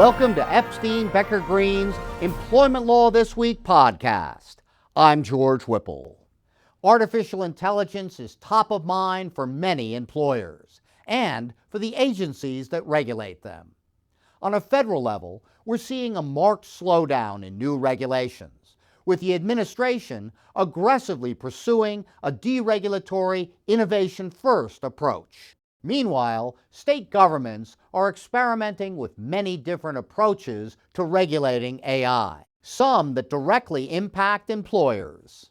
Welcome to Epstein Becker Green's Employment Law This Week podcast. I'm George Whipple. Artificial intelligence is top of mind for many employers and for the agencies that regulate them. On a federal level, we're seeing a marked slowdown in new regulations, with the administration aggressively pursuing a deregulatory, innovation-first approach. Meanwhile, state governments are experimenting with many different approaches to regulating AI, some that directly impact employers.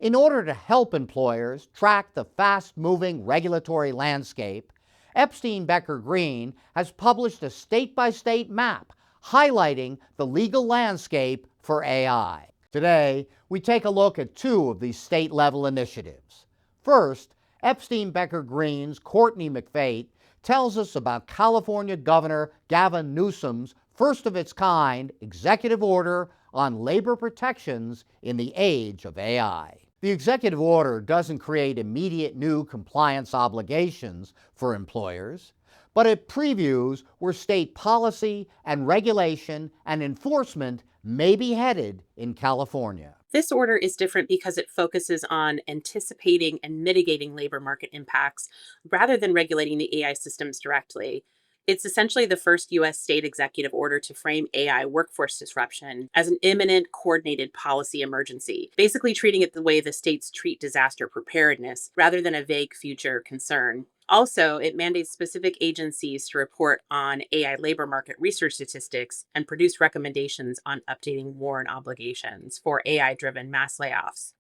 In order to help employers track the fast-moving regulatory landscape, Epstein Becker Green has published a state-by-state map highlighting the legal landscape for AI. Today, we take a look at two of these state-level initiatives. First, Epstein Becker Green's Courtney McFate tells us about California Governor Gavin Newsom's first-of-its-kind executive order on labor protections in the age of AI. The executive order doesn't create immediate new compliance obligations for employers, but it previews where state policy and regulation and enforcement may be headed in California. This order is different because it focuses on anticipating and mitigating labor market impacts rather than regulating the AI systems directly. It's essentially the first U.S. state executive order to frame AI workforce disruption as an imminent, coordinated policy emergency, basically treating it the way the states treat disaster preparedness rather than a vague future concern. Also, it mandates specific agencies to report on AI labor market research statistics and produce recommendations on updating warrant obligations for AI-driven mass layoffs.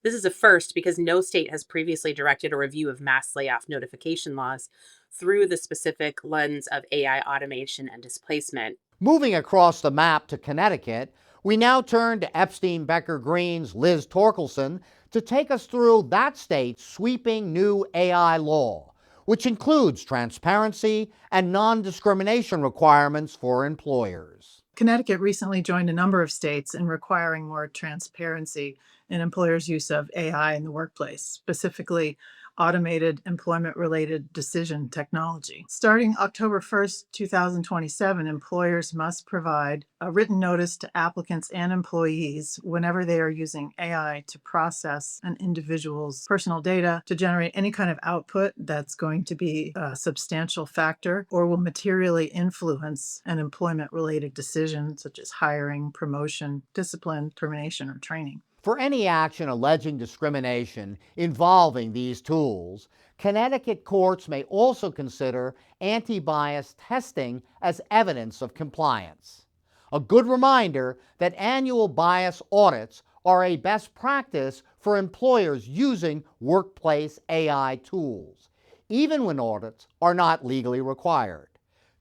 This is a first because no state has previously directed a review of mass layoff notification laws through the specific lens of AI automation and displacement. Moving across the map to Connecticut, we now turn to Epstein Becker Green's Liz Torkelson to take us through that state's sweeping new AI law, which includes transparency and non-discrimination requirements for employers. Connecticut recently joined a number of states in requiring more transparency in employers' use of AI in the workplace, specifically automated employment-related decision technology. Starting October 1st, 2027, employers must provide a written notice to applicants and employees whenever they are using AI to process an individual's personal data to generate any kind of output that's going to be a substantial factor or will materially influence an employment-related decision, such as hiring, promotion, discipline, termination, or training. For any action alleging discrimination involving these tools, Connecticut courts may also consider anti-bias testing as evidence of compliance. A good reminder that annual bias audits are a best practice for employers using workplace AI tools, even when audits are not legally required.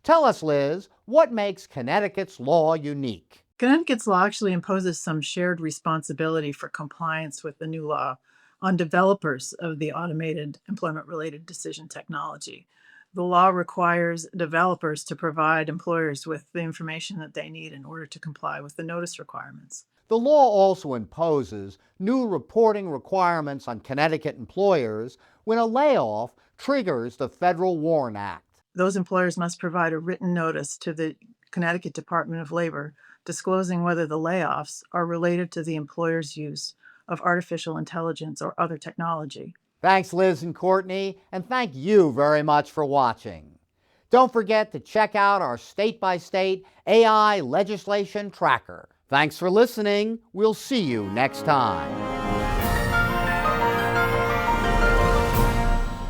Tell us, Liz, what makes Connecticut's law unique? Connecticut's law actually imposes some shared responsibility for compliance with the new law on developers of the automated employment-related decision technology. The law requires developers to provide employers with the information that they need in order to comply with the notice requirements. The law also imposes new reporting requirements on Connecticut employers when a layoff triggers the Federal WARN Act. Those employers must provide a written notice to the Connecticut Department of Labor disclosing whether the layoffs are related to the employer's use of artificial intelligence or other technology. Thanks, Liz and Courtney, and thank you very much for watching. Don't forget to check out our state-by-state AI legislation tracker. Thanks for listening. We'll see you next time.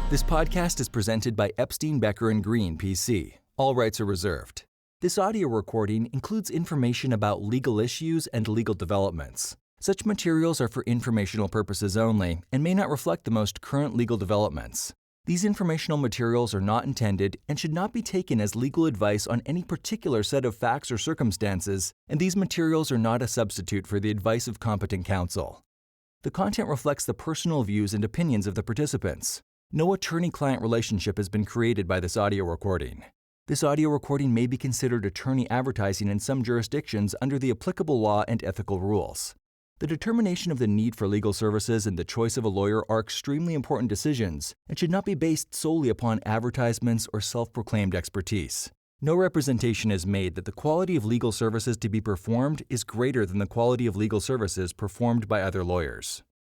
This podcast is presented by Epstein Becker Green, PC. All rights are reserved. This audio recording includes information about legal issues and legal developments. Such materials are for informational purposes only and may not reflect the most current legal developments. These informational materials are not intended and should not be taken as legal advice on any particular set of facts or circumstances, and these materials are not a substitute for the advice of competent counsel. The content reflects the personal views and opinions of the participants. No attorney-client relationship has been created by this audio recording. This audio recording may be considered attorney advertising in some jurisdictions under the applicable law and ethical rules. The determination of the need for legal services and the choice of a lawyer are extremely important decisions and should not be based solely upon advertisements or self-proclaimed expertise. No representation is made that the quality of legal services to be performed is greater than the quality of legal services performed by other lawyers.